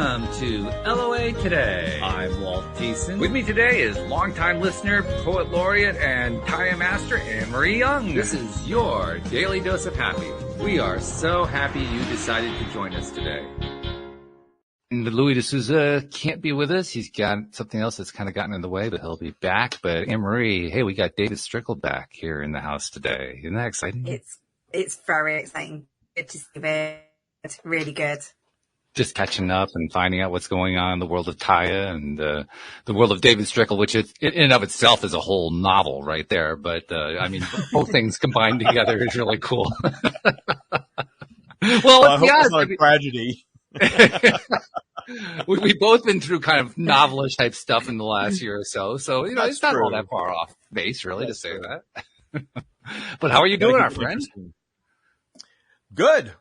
Welcome to LOA Today. I'm Walt Thiessen. With me today is longtime listener, poet laureate, and Taya master Anne-Marie Young. This is your daily dose of happy. We are so happy you decided to join us today. And Louis D'Souza can't be with us. He's got something else that's kind of gotten in the way, but he'll be back. But Anne-Marie, hey, we got David Strickel back here in the house today. Isn't that exciting? It's very exciting. Good to see you. It's really good. Just catching up and finding out what's going on in the world of Taya and the world of David Strickel, which in and of itself is a whole novel right there. But I mean, both things combined together is really cool. Well, I hope it's not a tragedy. We've both been through kind of novelish type stuff in the last year or so. So, you know, That's it's not true. all that far off base, really, to say that. But how are you doing, our friend? Good.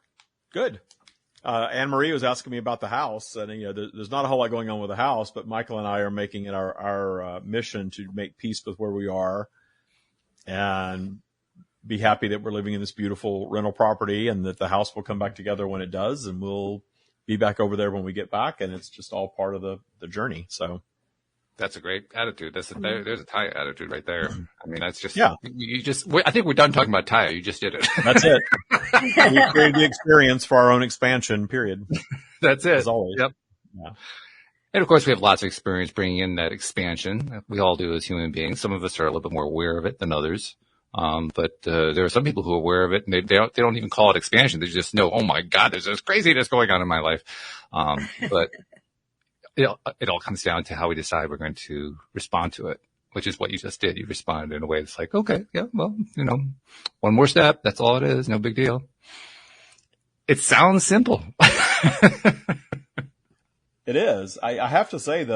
Anne-Marie was asking me about the house, and there's not a whole lot going on with the house, but Michael and I are making it our mission to make peace with where we are and be happy that we're living in this beautiful rental property and that the house will come back together when it does, and we'll be back over there when we get back, and it's just all part of the journey. So that's a great attitude. There's a Taya attitude right there. I mean, that's just, yeah. I think we're done talking about Taya. You just did it. That's it. We created the experience for our own expansion, period. That's it. As always. Yep. Yeah. And of course, we have lots of experience bringing in that expansion. We all do as human beings. Some of us are a little bit more aware of it than others. But there are some people who are aware of it, and they don't even call it expansion. They just know, oh my God, there's this craziness going on in my life. But it all comes down to how we decide we're going to respond to it, which is what you just did. You responded in a way that's like, okay, yeah, well, one more step. That's all it is. No big deal. It sounds simple. It is. I have to say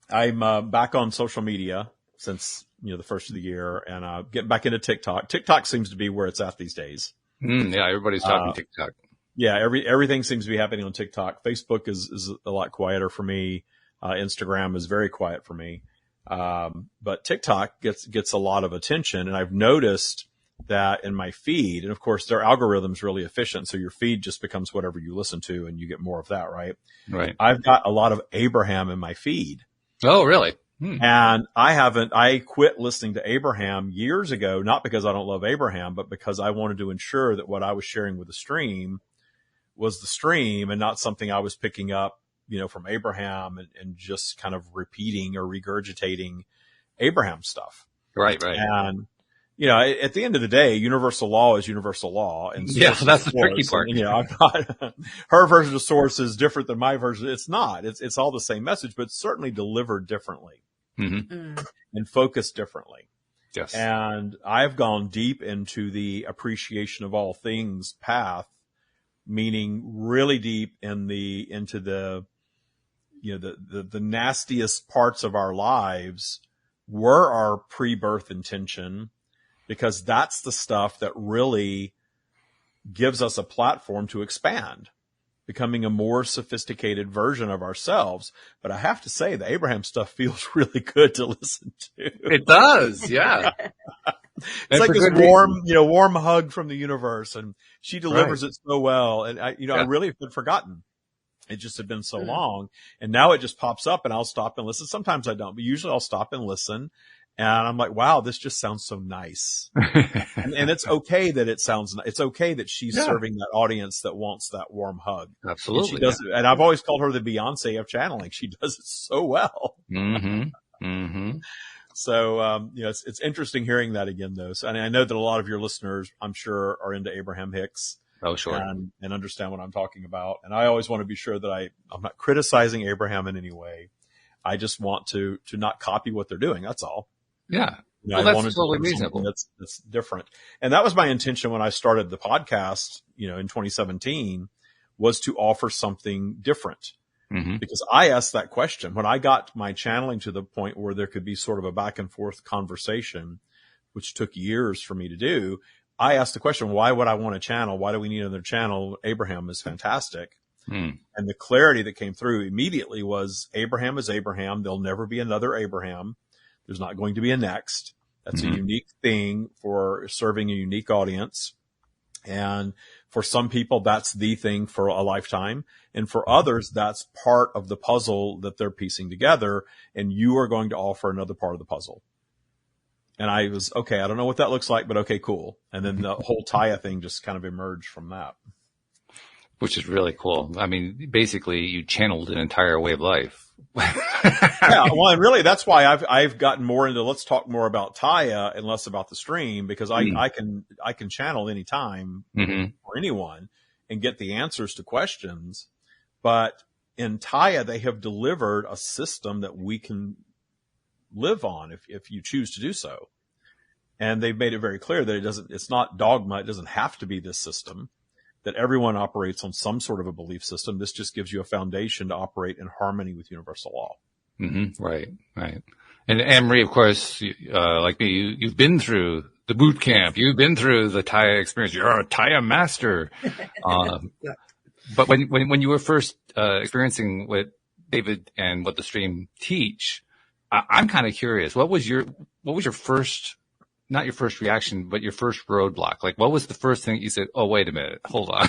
I'm back on social media since the first of the year, and getting back into TikTok. TikTok seems to be where it's at these days. Yeah, everybody's talking TikTok. Yeah, everything seems to be happening on TikTok. Facebook is a lot quieter for me. Instagram is very quiet for me. But TikTok gets a lot of attention, and I've noticed that in my feed, and of course their algorithm's really efficient, so your feed just becomes whatever you listen to, and you get more of that, right? Right. I've got a lot of Abraham in my feed. Oh, really? And I quit listening to Abraham years ago, not because I don't love Abraham, but because I wanted to ensure that what I was sharing with the stream was the stream and not something I was picking up, from Abraham and just kind of repeating or regurgitating Abraham stuff. Right. And, at the end of the day, universal law is universal law. And yeah, that's the tricky part. And, I've got her version of source is different than my version. It's not. It's all the same message, but it's certainly delivered differently. Mm-hmm. And focused differently. Yes. And I've gone deep into the appreciation of all things path, meaning really deep into the nastiest parts of our lives were our pre-birth intention, because that's the stuff that really gives us a platform to expand, becoming a more sophisticated version of ourselves. But I have to say, the Abraham stuff feels really good to listen to. It does, yeah. It's like this warm hug from the universe, and she delivers it so well. And I really have been forgotten. It just had been so long, and now it just pops up, and I'll stop and listen. Sometimes I don't, but usually I'll stop and listen. And I'm like, wow, this just sounds so nice. and it's okay that it sounds, it's okay that she's serving that audience that wants that warm hug. Absolutely. And she does it. And I've always called her the Beyonce of channeling. She does it so well. Mm-hmm. Mm-hmm. So, it's interesting hearing that again, though. So, and I know that a lot of your listeners, I'm sure, are into Abraham Hicks. Oh, sure. And understand what I'm talking about. And I always want to be sure that I'm not criticizing Abraham in any way. I just want to not copy what they're doing. That's all. Yeah. Well, that's totally reasonable. That's different. And that was my intention when I started the podcast, in 2017, was to offer something different. Mm-hmm. Because I asked that question when I got my channeling to the point where there could be sort of a back and forth conversation, which took years for me to do. I asked the question, why would I want to channel? Why do we need another channel? Abraham is fantastic. And the clarity that came through immediately was Abraham is Abraham. There'll never be another Abraham. There's not going to be a next. That's a unique thing for serving a unique audience. And For some people, that's the thing for a lifetime. And for others, that's part of the puzzle that they're piecing together. And you are going to offer another part of the puzzle. And I was, okay, I don't know what that looks like, but okay, cool. And then the whole Taya thing just kind of emerged from that. Which is really cool. I mean, basically you channeled an entire way of life. Yeah, well, and really that's why I've gotten more into, let's talk more about Taya and less about the stream, because I can channel anytime for anyone and get the answers to questions. But in Taya, they have delivered a system that we can live on if you choose to do so. And they've made it very clear that it's not dogma. It doesn't have to be this system, that everyone operates on some sort of a belief system. This just gives you a foundation to operate in harmony with universal law. Right. And Anne-Marie, of course, like me, you've been through the boot camp. You've been through the Taya experience. You're a Taya master. Yeah. But when you were first experiencing what David and what the stream teach, I'm kind of curious. What was your first, not your first reaction, but your first roadblock? Like, what was the first thing you said, oh, wait a minute, hold on?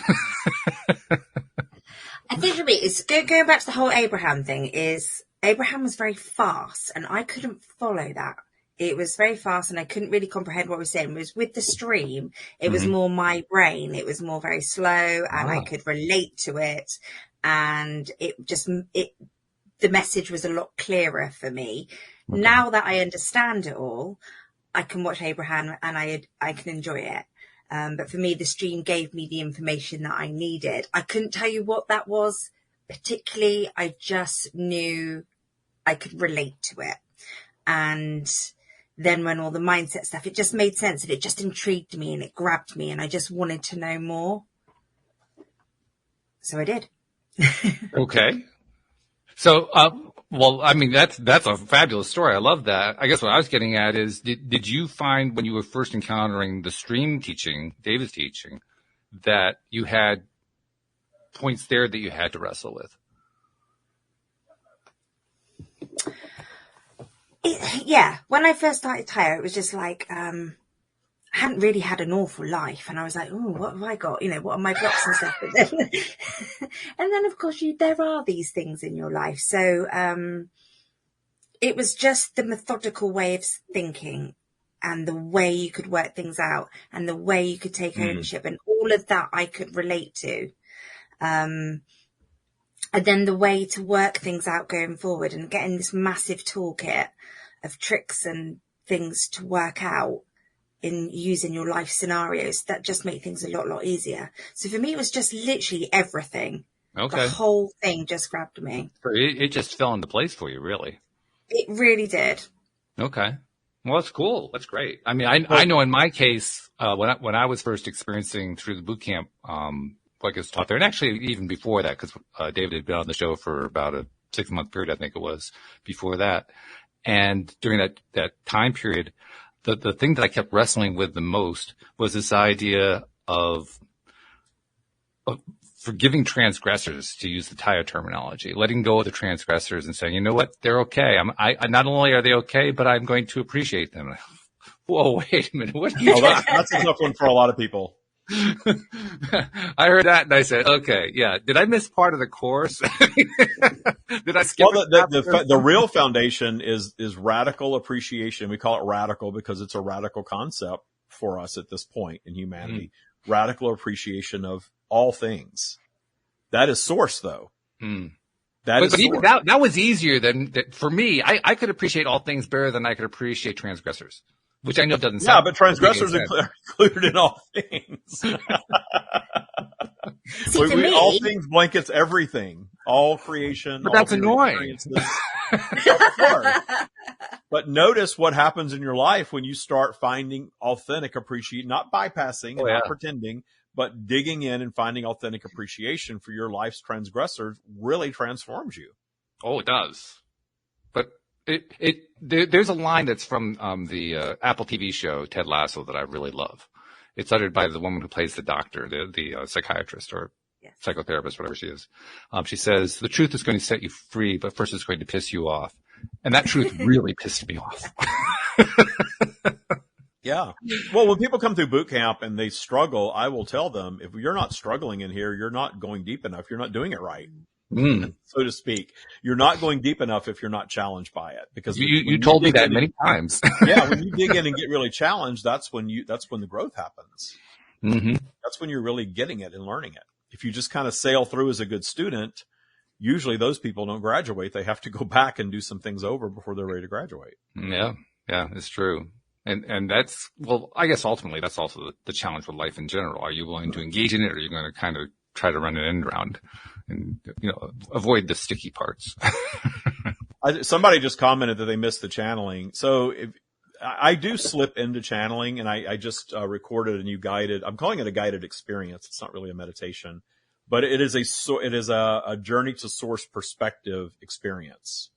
I think for me, it's going back to the whole Abraham thing, is Abraham was very fast and I couldn't follow that. It was very fast and I couldn't really comprehend what he was saying. It was with the stream, it was more my brain. It was more very slow and I could relate to it. And the message was a lot clearer for me. Okay. Now that I understand it all, I can watch Abraham and I can enjoy it. But for me, the stream gave me the information that I needed. I couldn't tell you what that was particularly. I just knew I could relate to it. And then when all the mindset stuff, it just made sense and it just intrigued me and it grabbed me and I just wanted to know more. So I did. Okay. So, well, I mean, that's a fabulous story. I love that. I guess what I was getting at is, did you find when you were first encountering the stream teaching, David's teaching, that you had points there that you had to wrestle with? Yeah. When I first started Taya, it was just like, I hadn't really had an awful life. And I was like, oh, what have I got? You know, what are my blocks and stuff? And then of course there are these things in your life. So, it was just the methodical way of thinking and the way you could work things out and the way you could take ownership and all of that I could relate to. And then the way to work things out going forward and getting this massive toolkit of tricks and things to work out in using your life scenarios that just make things a lot easier. So for me, it was just literally everything. Okay. The whole thing just grabbed me. It just fell into place for you, really. It really did. Okay. Well, that's cool. That's great. I mean, I know in my case, when I was first experiencing through the boot camp, like it's taught there, and actually even before that, because David had been on the show for about a 6-month period, I think it was, before that. And during that time period, the thing that I kept wrestling with the most was this idea of forgiving transgressors, to use the Taya terminology, letting go of the transgressors and saying, you know what, they're okay. I not only are they okay, but I'm going to appreciate them. Whoa, wait a minute. What are you that's a tough one for a lot of people. I heard that and I said, okay, yeah. Did I miss part of the course? Did I skip? Well, the real foundation is radical appreciation. We call it radical because it's a radical concept for us at this point in humanity. Radical appreciation of all things. That is source, though. But even that was easier than for me. I could appreciate all things better than I could appreciate transgressors. Which I know doesn't sound. Yeah, but transgressors are included in all things. See, all things blankets everything. All creation. But that's annoying. But notice what happens in your life when you start finding authentic appreciation, not bypassing and not pretending, but digging in and finding authentic appreciation for your life's transgressors really transforms you. Oh, it does. But there's a line that's from the Apple TV show Ted Lasso that I really love. It's uttered by the woman who plays the doctor, the psychiatrist or psychotherapist, whatever she is. She says, the truth is going to set you free, but first it's going to piss you off. And that truth really pissed me off. Yeah. Well, when people come through boot camp and they struggle, I will tell them, if you're not struggling in here, you're not going deep enough. You're not doing it right, so to speak. You're not going deep enough if you're not challenged by it. Because you told me that many times. Yeah. When you dig in and get really challenged, that's when the growth happens. Mm-hmm. That's when you're really getting it and learning it. If you just kind of sail through as a good student, usually those people don't graduate. They have to go back and do some things over before they're ready to graduate. Yeah. Yeah, it's true. And that's, well, I guess ultimately that's also the challenge with life in general. Are you willing to engage in it, or are you going to kind of try to run an end around and, avoid the sticky parts? Somebody just commented that they missed the channeling. So I do slip into channeling, and I just recorded a new guided, I'm calling it a guided experience. It's not really a meditation, but it is a journey to source perspective experience.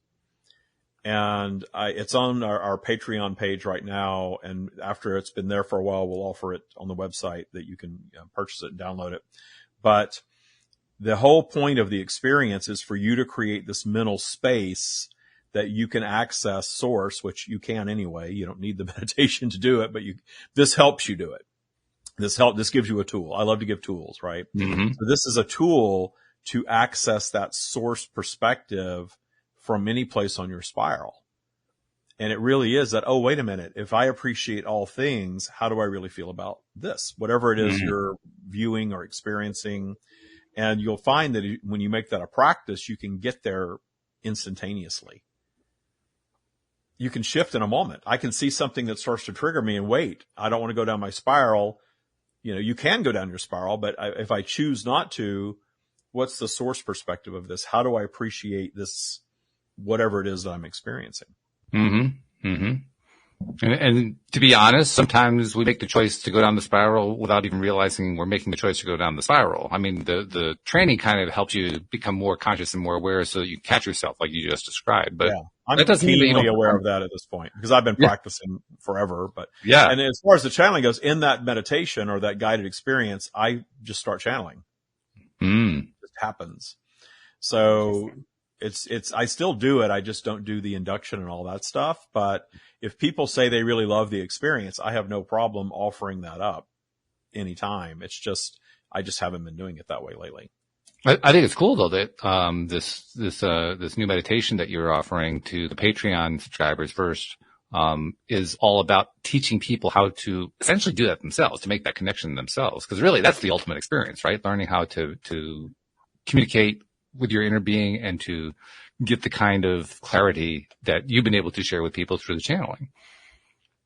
And it's on our Patreon page right now. And after it's been there for a while, we'll offer it on the website that you can purchase it and download it. But the whole point of the experience is for you to create this mental space that you can access source, which you can anyway. You don't need the meditation to do it, but this helps you do it. This gives you a tool. I love to give tools, right? Mm-hmm. So this is a tool to access that source perspective from any place on your spiral. And it really is that, oh, wait a minute. If I appreciate all things, how do I really feel about this? Whatever it is you're viewing or experiencing. And you'll find that when you make that a practice, you can get there instantaneously. You can shift in a moment. I can see something that starts to trigger me and wait, I don't want to go down my spiral. You can go down your spiral, but if I choose not to, what's the source perspective of this? How do I appreciate this? Whatever it is that I'm experiencing. Mm-hmm. Mm-hmm. And to be honest, sometimes we make the choice to go down the spiral without even realizing we're making the choice to go down the spiral. I mean, the training kind of helps you become more conscious and more aware so that you catch yourself like you just described. But I'm that doesn't mean that keenly aware of that at this point because I've been practicing forever. But and as far as the channeling goes, in that meditation or that guided experience, I just start channeling. It just happens. So I still do it. I just don't do the induction and all that stuff. But if people say they really love the experience, I have no problem offering that up anytime. It's just, I just haven't been doing it that way lately. I think it's cool though that, this new meditation that you're offering to the Patreon subscribers first, is all about teaching people how to essentially do that themselves, to make that connection themselves. Cause really that's the ultimate experience, right? Learning how to communicate with your inner being and to get the kind of clarity that you've been able to share with people through the channeling.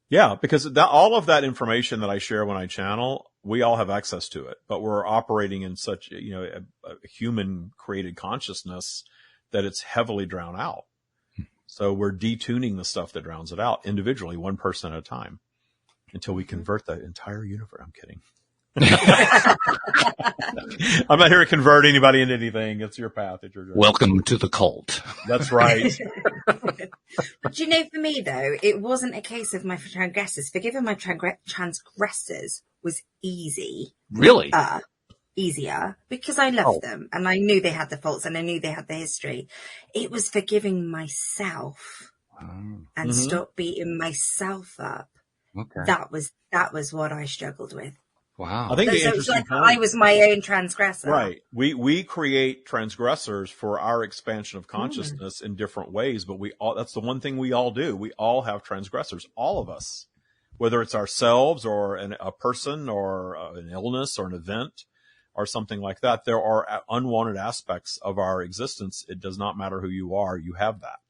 Yeah, because all of that information that I share when I channel, we all have access to it, but we're operating in such, a human created consciousness that it's heavily drowned out. So we're detuning the stuff that drowns it out individually, one person at a time, until we convert the entire universe. I'm kidding. I'm not here to convert anybody into anything. It's your path. It's your journey. Welcome to the cult. That's right. But for me though, it wasn't a case of my transgressors. Forgiving my transgressors was easy. Really? Easier because I loved them and I knew they had the faults and I knew they had the history. It was forgiving myself and stop beating myself up. Okay. That was what I struggled with. Wow. I think So it was like I was my own transgressor. Right. We create transgressors for our expansion of consciousness in different ways, but that's the one thing we all do. We all have transgressors, all of us, whether it's ourselves or a person or an illness or an event or something like that. There are unwanted aspects of our existence. It does not matter who you are. You have that,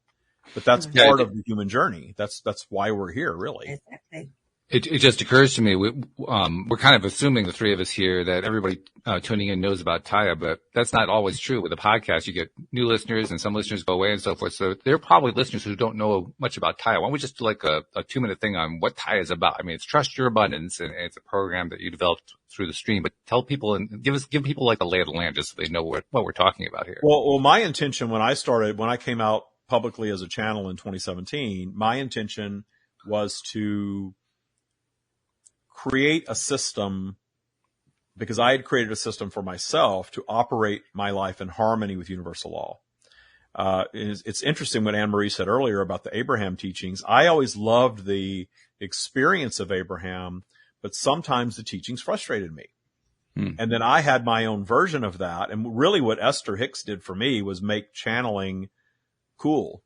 but that's part of the human journey. That's why we're here, really. Exactly. It just occurs to me, we're kind of assuming, the three of us here, that everybody tuning in knows about Taya, but that's not always true. With a podcast, you get new listeners and some listeners go away and so forth. So there are probably listeners who don't know much about Taya. Why don't we just do like a 2-minute thing on what Taya is about? I mean, it's Trust Your Abundance, and it's a program that you developed through the stream, but tell people and give people like a lay of the land just so they know what we're talking about here. Well, my intention when I came out publicly as a channel in 2017, my intention was to create a system, because I had created a system for myself to operate my life in harmony with universal law. It's interesting what Anne Marie said earlier about the Abraham teachings. I always loved the experience of Abraham, but sometimes the teachings frustrated me. And then I had my own version of that. And really what Esther Hicks did for me was make channeling cool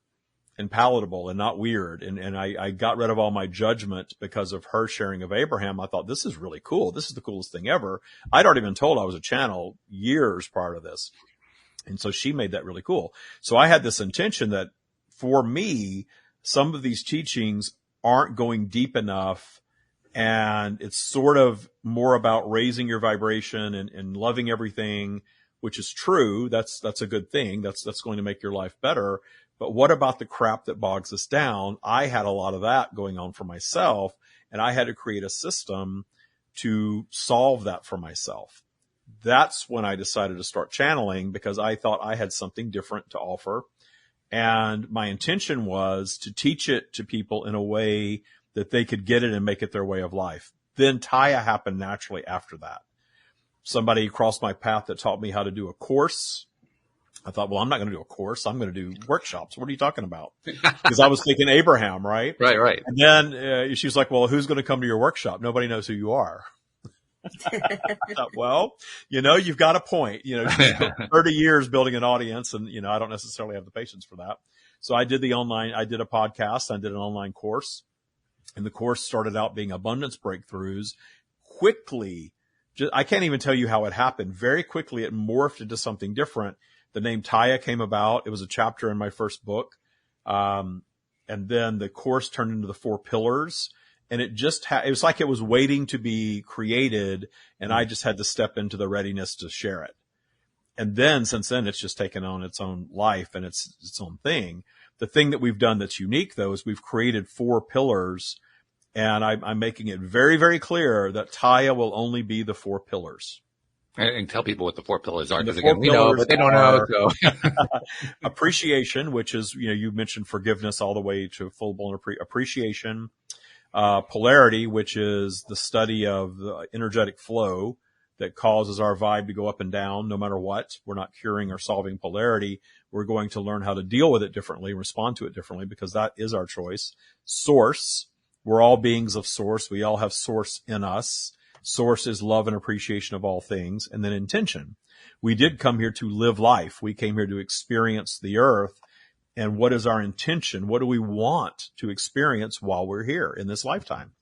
and palatable and not weird. And I got rid of all my judgment because of her sharing of Abraham. I thought, this is really cool. This is the coolest thing ever. I'd already been told I was a channel years prior to this. And so she made that really cool. So I had this intention that for me, some of these teachings aren't going deep enough. And it's sort of more about raising your vibration and loving everything, which is true. That's a good thing. That's going to make your life better. But what about the crap that bogs us down? I had a lot of that going on for myself, and I had to create a system to solve that for myself. That's when I decided to start channeling, because I thought I had something different to offer. And my intention was to teach it to people in a way that they could get it and make it their way of life. Then Taya happened naturally after that. Somebody crossed my path that taught me how to do a course. I thought, well, I'm not going to do a course. I'm going to do workshops. What are you talking about? Because I was thinking Abraham, right? Right. And then she was like, well, who's going to come to your workshop? Nobody knows who you are. I thought, well, you've got a point. She's spent 30 years building an audience, and, I don't necessarily have the patience for that. So I did a podcast. I did an online course. And the course started out being abundance breakthroughs. Quickly, I can't even tell you how it happened. Very quickly, it morphed into something different. The name Taya came about. It was a chapter in my first book. And then the course turned into the 4 pillars. And it was like it was waiting to be created. And I just had to step into the readiness to share it. And then since then, it's just taken on its own life and its own thing. The thing that we've done that's unique, though, is we've created 4 pillars, and I'm making it very, very clear that Taya will only be the 4 pillars. And tell people what the 4 pillars are, because again, we know, but they don't know. So. Appreciation, which is, you mentioned forgiveness all the way to full-blown appreciation. Polarity, which is the study of the energetic flow that causes our vibe to go up and down no matter what. We're not curing or solving polarity. We're going to learn how to deal with it differently, respond to it differently, because that is our choice. Source, we're all beings of source. We all have source in us. Source is love and appreciation of all things. And then intention. We did come here to live life. We came here to experience the earth. And what is our intention? What do we want to experience while we're here in this lifetime?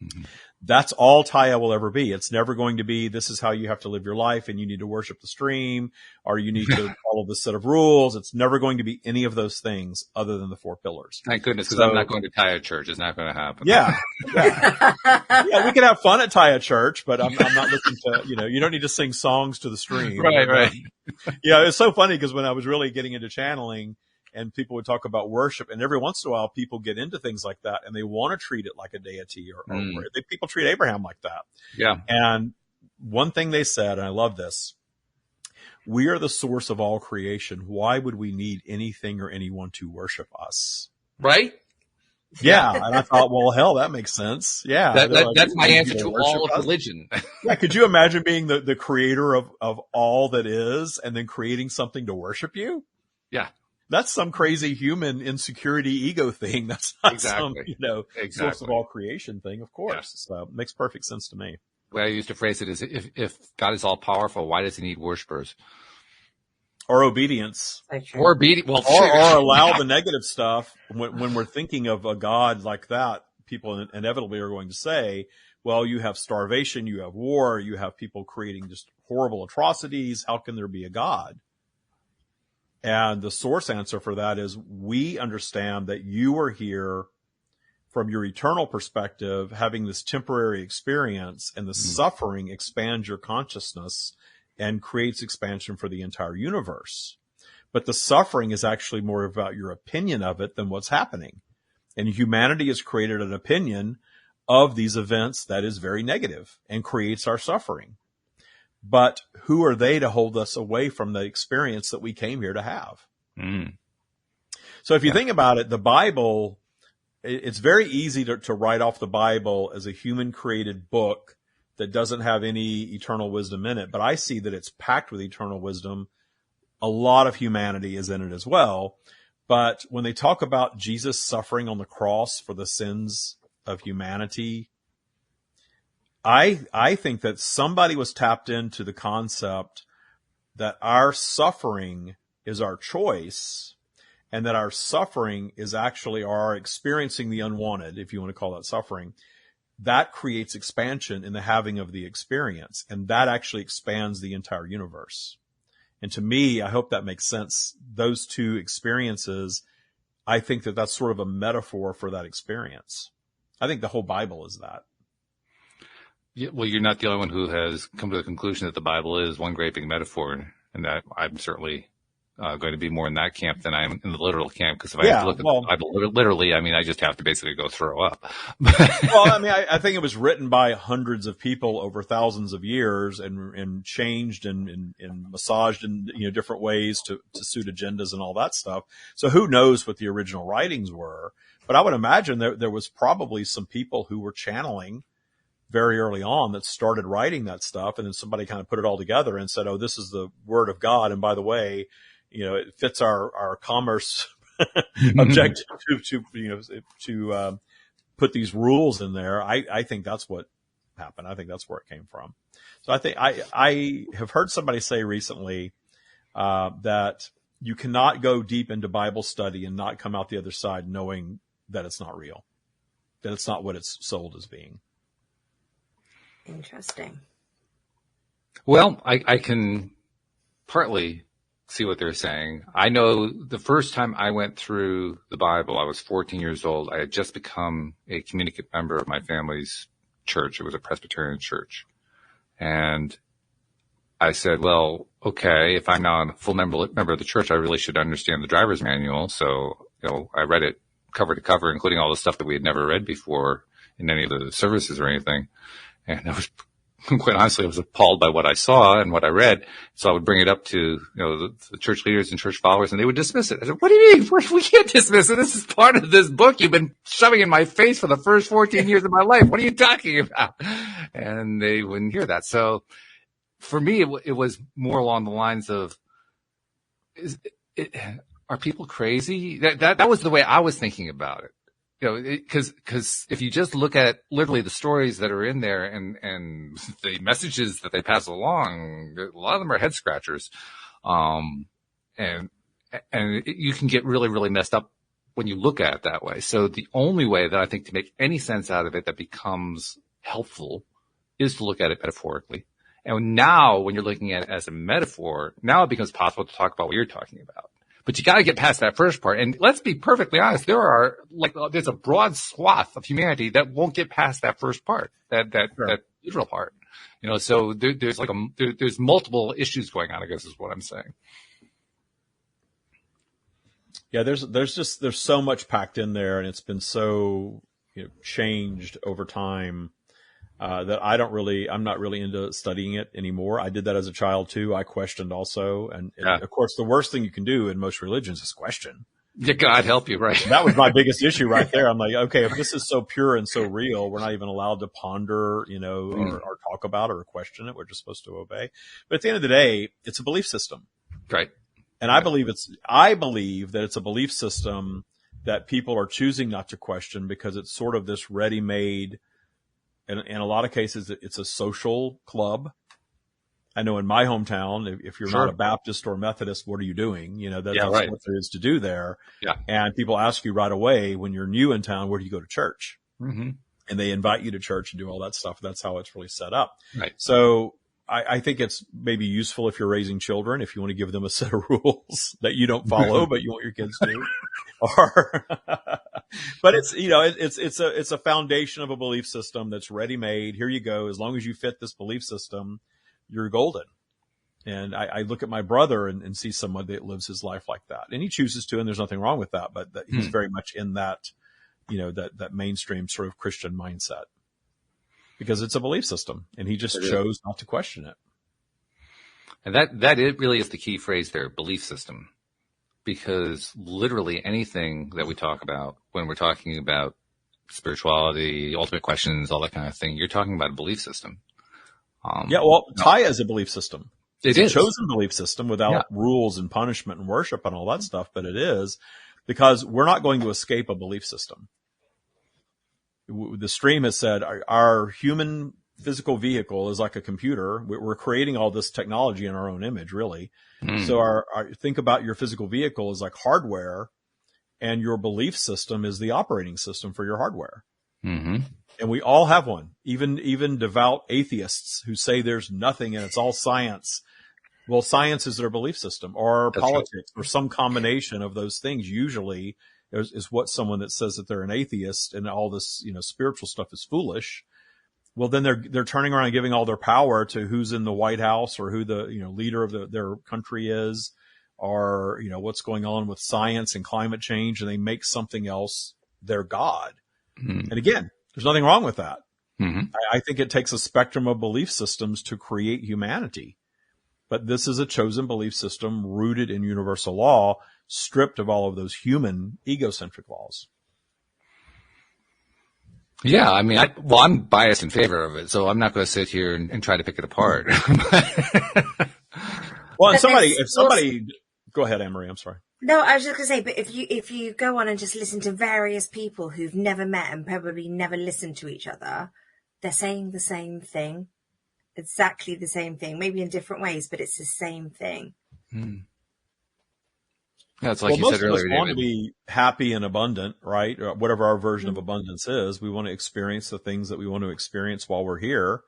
Mm-hmm. That's all Taya will ever be. It's never going to be, this is how you have to live your life and you need to worship the stream or you need to follow this set of rules. It's never going to be any of those things other than the 4 pillars. Thank goodness, because I'm not going to Taya Church. It's not going to happen. Yeah. Yeah, we can have fun at Taya Church, but I'm not looking to, you don't need to sing songs to the stream. Right. Yeah, it's so funny because when I was really getting into channeling, and people would talk about worship, and every once in a while people get into things like that and they want to treat it like a deity or people treat Abraham like that. Yeah. And one thing they said, and I love this, we are the source of all creation. Why would we need anything or anyone to worship us? Right? Yeah. And I thought, well, hell, that makes sense. Yeah. That's my answer to all of religion. Yeah. Could you imagine being the creator of all that is and then creating something to worship you? Yeah. That's some crazy human insecurity ego thing. That's not some, source of all creation thing, of course. Yeah. So it makes perfect sense to me. The way I used to phrase it is if God is all powerful, why does he need worshipers? Or obedience. Or obedience. Well, or allow the negative stuff. When we're thinking of a God like that, people inevitably are going to say, well, you have starvation, you have war, you have people creating just horrible atrocities. How can there be a God? And the source answer for that is we understand that you are here from your eternal perspective, having this temporary experience, and the suffering expands your consciousness and creates expansion for the entire universe. But the suffering is actually more about your opinion of it than what's happening. And humanity has created an opinion of these events that is very negative and creates our suffering. But who are they to hold us away from the experience that we came here to have? So if you think about it, the Bible, it's very easy to write off the Bible as a human created book that doesn't have any eternal wisdom in it. But I see that it's packed with eternal wisdom. A lot of humanity is in it as well. But when they talk about Jesus suffering on the cross for the sins of humanity. I think that somebody was tapped into the concept that our suffering is our choice, and that our suffering is actually our experiencing the unwanted, if you want to call that suffering. That creates expansion in the having of the experience, and that actually expands the entire universe. And to me, I hope that makes sense. Those two experiences, I think that that's sort of a metaphor for that experience. I think the whole Bible is that. Yeah, well, you're not the only one who has come to the conclusion that the Bible is one great big metaphor, and that I'm certainly going to be more in that camp than I am in the literal camp, because if I have to look at the Bible literally, I mean, I just have to basically go throw up. Well, I mean, I think it was written by hundreds of people over thousands of years, and changed and massaged in different ways to suit agendas and all that stuff. So who knows what the original writings were? But I would imagine there was probably some people who were channeling very early on that started writing that stuff, and then somebody kind of put it all together and said, "Oh, this is the word of God, and by the way, it fits our commerce objective to put these rules in there." I think that's what happened. I think that's where it came from. So I think I have heard somebody say recently that you cannot go deep into Bible study and not come out the other side knowing that it's not real, that it's not what it's sold as being. Interesting. Well, I can partly see what they're saying. I know the first time I went through the Bible, I was 14 years old. I had just become a communicant member of my family's church. It was a Presbyterian church. And I said, well, okay, if I'm now a full member of the church, I really should understand the driver's manual. So, I read it cover to cover, including all the stuff that we had never read before in any of the services or anything. And I was, quite honestly, I was appalled by what I saw and what I read. So I would bring it up to, the church leaders and church followers, and they would dismiss it. I said, what do you mean? We can't dismiss it. This is part of this book you've been shoving in my face for the first 14 years of my life. What are you talking about? And they wouldn't hear that. So for me, it was more along the lines of, are people crazy? That was the way I was thinking about it. Because if you just look at literally the stories that are in there and the messages that they pass along, a lot of them are head scratchers. And you can get really, really messed up when you look at it that way. So the only way that I think to make any sense out of it that becomes helpful is to look at it metaphorically. And now when you're looking at it as a metaphor, now it becomes possible to talk about what you're talking about. But you got to get past that first part. And let's be perfectly honest. There's a broad swath of humanity that won't get past that first part, that literal part. So there's multiple issues going on, I guess is what I'm saying. Yeah. There's so much packed in there, and it's been so, changed over time. That I'm not really into studying it anymore. I did that as a child too. I questioned also. And of course, the worst thing you can do in most religions is question. Yeah, God help you, right? That was my biggest issue right there. I'm like, okay, if this is so pure and so real, we're not even allowed to ponder, or talk about it or question it. We're just supposed to obey. But at the end of the day, it's a belief system. Right. And I believe that it's a belief system that people are choosing not to question because it's sort of this ready-made. In a lot of cases, it's a social club. I know in my hometown, if you're not a Baptist or Methodist, what are you doing? That's right. What there is to do there. Yeah. And people ask you right away when you're new in town, where do you go to church? Mm-hmm. And they invite you to church and do all that stuff. That's how it's really set up. Right. So I think it's maybe useful if you're raising children, if you want to give them a set of rules that you don't follow, but you want your kids to. But it's, it's a foundation of a belief system that's ready made. Here you go. As long as you fit this belief system, you're golden. And I look at my brother and see someone that lives his life like that, and he chooses to, and there's nothing wrong with that, but he's very much in that, that mainstream sort of Christian mindset. Because it's a belief system, and he just chose not to question it. And that it really is the key phrase there, belief system. Because literally anything that we talk about when we're talking about spirituality, ultimate questions, all that kind of thing, you're talking about a belief system. Taya is a belief system. It's a chosen belief system without rules and punishment and worship and all that stuff, but it is because we're not going to escape a belief system. the stream has said our human physical vehicle is like a computer. We're creating all this technology in our own image, really. So think about your physical vehicle as like hardware, and your belief system is the operating system for your hardware. And we all have one, even devout atheists who say there's nothing and it's all science. Well, science is their belief system, or politics, or some combination of those things. Usually is what someone that says that they're an atheist and all this, spiritual stuff is foolish. Well, then they're turning around and giving all their power to who's in the White House, or who the, leader of their country is, or, what's going on with science and climate change, and they make something else their God. And again, there's nothing wrong with that. I think it takes a spectrum of belief systems to create humanity. But this is a chosen belief system rooted in universal law, stripped of all of those human egocentric laws. Yeah, I mean, I'm biased in favor of it, so I'm not going to sit here and try to pick it apart. Well, if somebody, go ahead, Anne-Marie, I'm sorry. No, I was just going to say, but if you go on and just listen to various people who've never met and probably never listened to each other, they're saying the same thing. Exactly the same thing, maybe in different ways, but it's the same thing. Yeah, it's like you said earlier, most of us want to be happy and abundant, right? Or whatever our version of abundance is. We want to experience the things that we want to experience while we're here,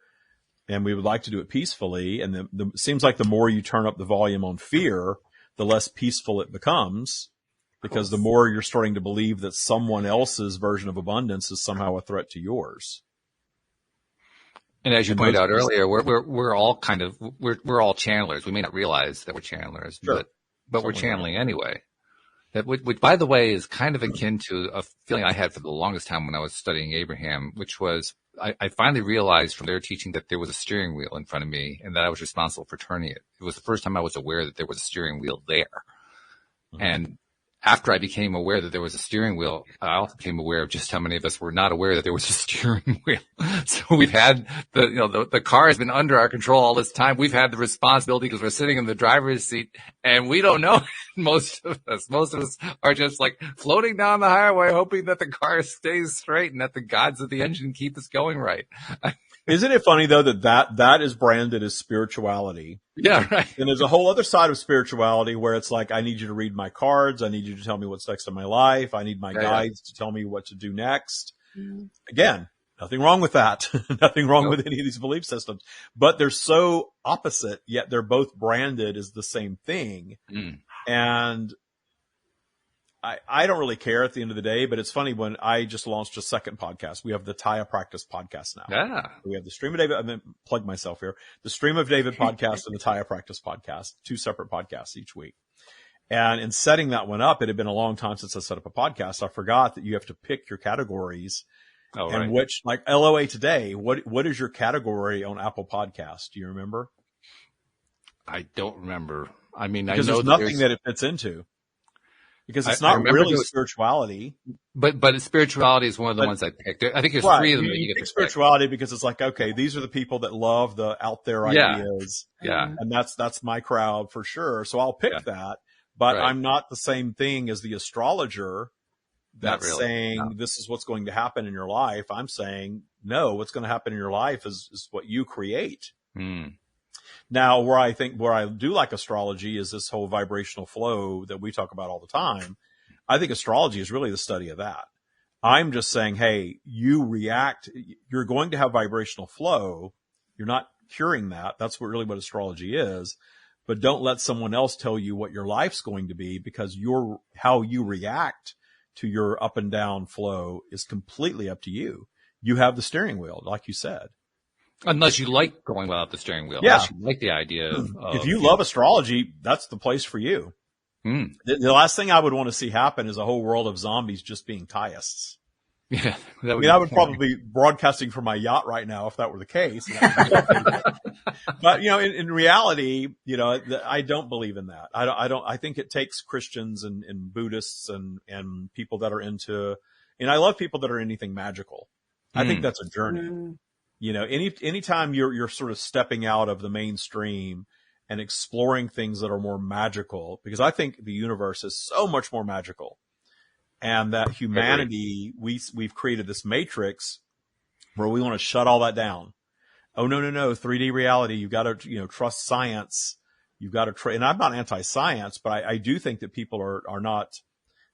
and we would like to do it peacefully. And it seems like the more you turn up the volume on fear, the less peaceful it becomes, because the more you're starting to believe that someone else's version of abundance is somehow a threat to yours. And as you pointed out earlier, we're all we're all channelers. We may not realize that we're channelers, but we're channeling anyway. That, which, by the way, is kind of akin to a feeling I had for the longest time when I was studying Abraham, which was I finally realized from their teaching that there was a steering wheel in front of me and that I was responsible for turning it. It was the first time I was aware that there was a steering wheel there. And after I became aware that there was a steering wheel, I also became aware of just how many of us were not aware that there was a steering wheel. So we've had the car has been under our control all this time. We've had the responsibility because we're sitting in the driver's seat and we don't know. Most of us are just like floating down the highway, hoping that the car stays straight and that the gods of the engine keep us going right. Isn't it funny though that is branded as spirituality? Yeah, right. And there's a whole other side of spirituality where it's like, I need you to read my cards. I need you to tell me what's next in my life. I need my guides to tell me what to do next. Again, nothing wrong with that. Nothing wrong with any of these belief systems, but they're so opposite, yet they're both branded as the same thing. And I don't really care at the end of the day, but it's funny when I just launched a second podcast. We have the Taya Practice podcast now. Yeah. We have the Stream of David. I'm going to plug myself here. The Stream of David podcast and the Taya Practice podcast, 2 separate podcasts each week. And in setting that one up, it had been a long time since I set up a podcast. I forgot that you have to pick your categories. And which, like LOA Today, what is your category on Apple Podcast? Do you remember? I don't remember. I mean, because I know there's nothing that it fits into. Because it's not really spirituality. But spirituality is one of the ones I picked. I think there's 3 of them that you get to pick. Spirituality because it's like, okay, these are the people that love the out there ideas. Yeah. And that's my crowd for sure. So I'll pick that. But I'm not the same thing as the astrologer that's saying this is what's going to happen in your life. I'm saying, no, what's going to happen in your life is what you create. Now, where I do like astrology is this whole vibrational flow that we talk about all the time. I think astrology is really the study of that. I'm just saying, hey, you're going to have vibrational flow. You're not curing that. That's really what astrology is. But don't let someone else tell you what your life's going to be, because how you react to your up and down flow is completely up to you. You have the steering wheel, like you said. Unless you like going without the steering wheel. Yeah. Unless you like the idea of if you love astrology, that's the place for you. The last thing I would want to see happen is a whole world of zombies just being Thaists. Yeah. I would probably be broadcasting from my yacht right now if that were the case. But, in reality, I don't believe in that. I think it takes Christians and Buddhists and people that are into, and I love people that are anything magical. I think that's a journey. Anytime you're sort of stepping out of the mainstream and exploring things that are more magical, because I think the universe is so much more magical. and that humanity, we've created this matrix where we want to shut all that down. Oh, no, 3D reality. You've got to, trust science. You've got to and I'm not anti-science, but I do think that people are not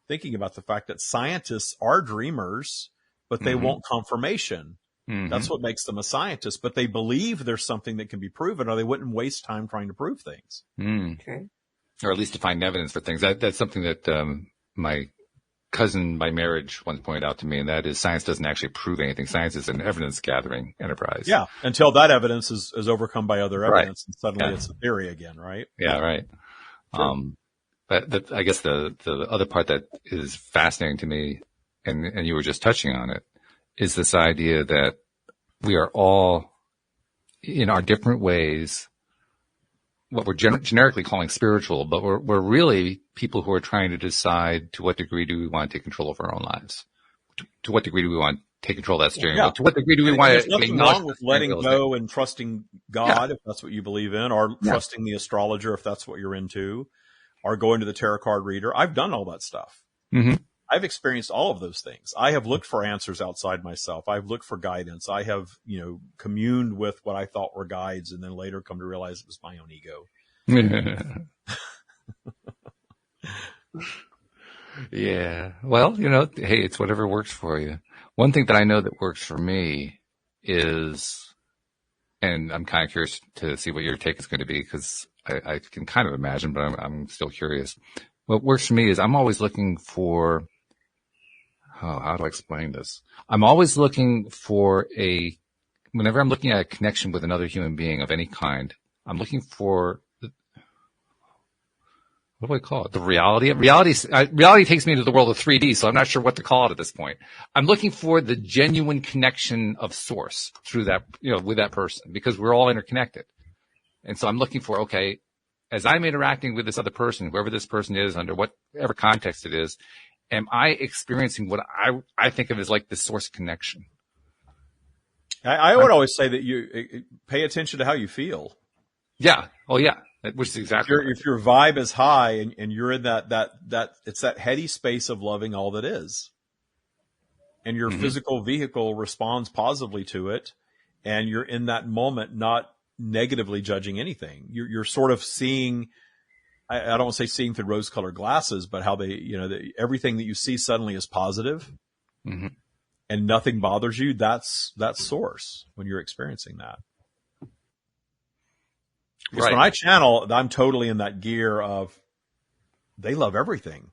thinking about the fact that scientists are dreamers, but they want confirmation. That's what makes them a scientist, but they believe there's something that can be proven, or they wouldn't waste time trying to prove things. Okay. Or at least to find evidence for things. That's something that my cousin by marriage once pointed out to me, and that is science doesn't actually prove anything. Science is an evidence-gathering enterprise. Yeah, until that evidence is overcome by other evidence, and suddenly it's a theory again, right? Yeah, right. Sure. But I guess the other part that is fascinating to me, and you were just touching on it, is this idea that we are all, in our different ways, what we're generically calling spiritual, but we're really people who are trying to decide to what degree do we want to take control of our own lives? To what degree do we want to take control of that steering wheel? To what degree do we want to... There's nothing wrong with letting go and trusting God, if that's what you believe in, or trusting the astrologer if that's what you're into, or going to the tarot card reader. I've done all that stuff. I've experienced all of those things. I have looked for answers outside myself. I've looked for guidance. I have, communed with what I thought were guides, and then later come to realize it was my own ego. Yeah. Well, hey, it's whatever works for you. One thing that I know that works for me is, and I'm kind of curious to see what your take is going to be, because I can kind of imagine, but I'm still curious. What works for me is I'm always looking for, how do I explain this? I'm always looking for whenever I'm looking at a connection with another human being of any kind, I'm looking for, what do I call it? The reality. Reality takes me into the world of 3D, so I'm not sure what to call it at this point. I'm looking for the genuine connection of source through that, with that person, because we're all interconnected. And so I'm looking for, okay, as I'm interacting with this other person, whoever this person is, under whatever context it is, am I experiencing what I think of as like the source connection? I would always say that you pay attention to how you feel. Yeah. Oh, yeah. Which is exactly if your vibe is high and you're in that it's that heady space of loving all that is, and your physical vehicle responds positively to it, and you're in that moment not negatively judging anything. You're sort of seeing, I don't want to say seeing through rose-colored glasses, but how everything that you see suddenly is positive, and nothing bothers you. That's source when you're experiencing that. Because when I channel, I'm totally in that gear of they love everything.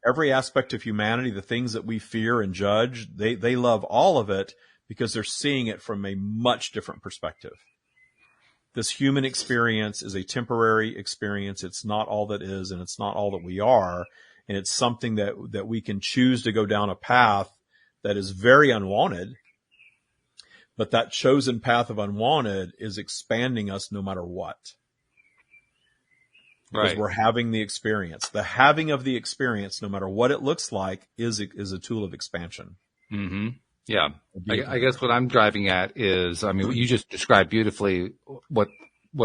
Every aspect of humanity, the things that we fear and judge, they love all of it because they're seeing it from a much different perspective. This human experience is a temporary experience. It's not all that is, and it's not all that we are. And it's something that we can choose to go down a path that is very unwanted. But that chosen path of unwanted is expanding us no matter what. Because we're having the experience. The having of the experience, no matter what it looks like, is a tool of expansion. Yeah. I guess what I'm driving at is, what you just described beautifully what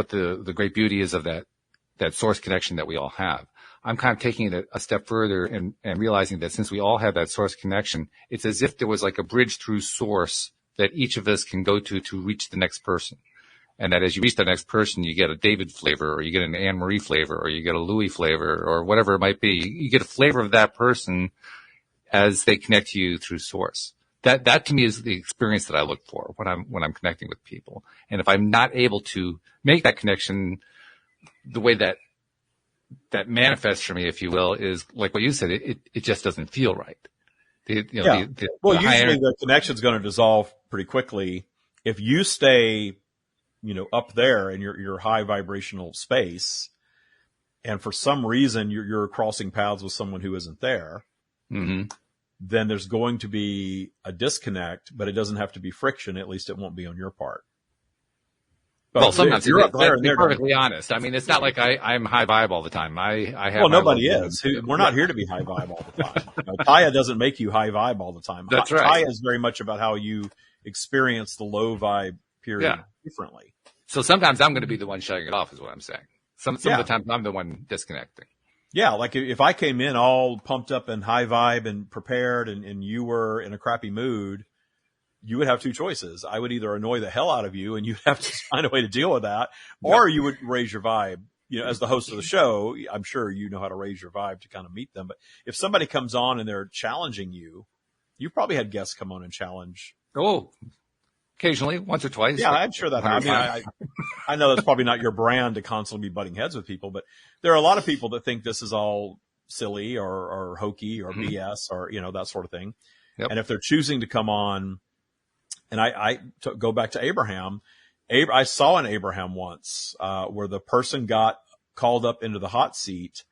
the great beauty is of that source connection that we all have. I'm kind of taking it a step further and realizing that since we all have that source connection, it's as if there was like a bridge through source that each of us can go to reach the next person. And that as you reach the next person, you get a David flavor, or you get an Anne Marie flavor, or you get a Louis flavor, or whatever it might be. You get a flavor of that person as they connect to you through source. That to me is the experience that I look for when I'm connecting with people. And if I'm not able to make that connection the way that manifests for me, if you will, is like what you said, it just doesn't feel right. Usually the connection's going to dissolve pretty quickly if you stay, up there in your high vibrational space, and for some reason you're crossing paths with someone who isn't there. Then there's going to be a disconnect, but it doesn't have to be friction. At least it won't be on your part. But well, sometimes you're up there, and they're perfectly honest. It's not like I'm high vibe all the time. I have. Well, nobody is. We're not here to be high vibe all the time. Taya doesn't make you high vibe all the time. That's right. Taya is very much about how you experience the low vibe period differently. So sometimes I'm going to be the one shutting it off, is what I'm saying. Some of the times I'm the one disconnecting. Yeah, like if I came in all pumped up and high vibe and prepared and you were in a crappy mood, you would have two choices. I would either annoy the hell out of you and you'd have to find a way to deal with that, or you would raise your vibe. You know, as the host of the show, I'm sure you know how to raise your vibe to kind of meet them. But if somebody comes on and they're challenging you, you've probably had guests come on and challenge. Oh, occasionally, once or twice. Yeah, I'm sure that happens. I mean, I know that's probably not your brand to constantly be butting heads with people, but there are a lot of people that think this is all silly or hokey or BS or, you know, that sort of thing. Yep. And if they're choosing to come on, and go back to Abraham, I saw an Abraham once, where the person got called up into the hot seat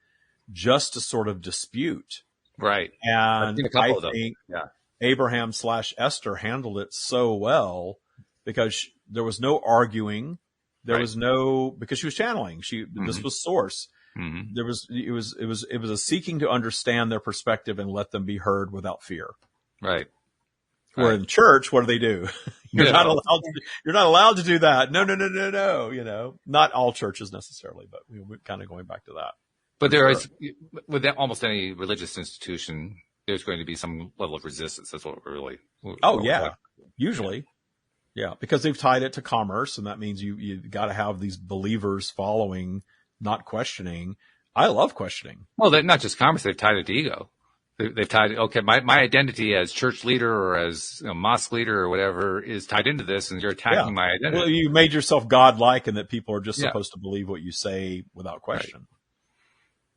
just to sort of dispute. Right. And I think yeah. Abraham / Esther handled it so well because there was no arguing. There was no, because she was channeling. This was source. Mm-hmm. It was a seeking to understand their perspective and let them be heard without fear. Right. Where in church, what do? You're not allowed to do that. No. You know, not all churches necessarily, but we're kind of going back to that. But there is, with almost any religious institution, there's going to be some level of resistance. That's what we're really. Usually. Yeah. Because they've tied it to commerce, and that means you got to have these believers following, not questioning. I love questioning. Well, they're not just commerce. They've tied it to ego. They've tied, okay, my identity as church leader or as mosque leader or whatever is tied into this, and you're attacking my identity. Well, you made yourself godlike, and that people are just supposed to believe what you say without question. Right.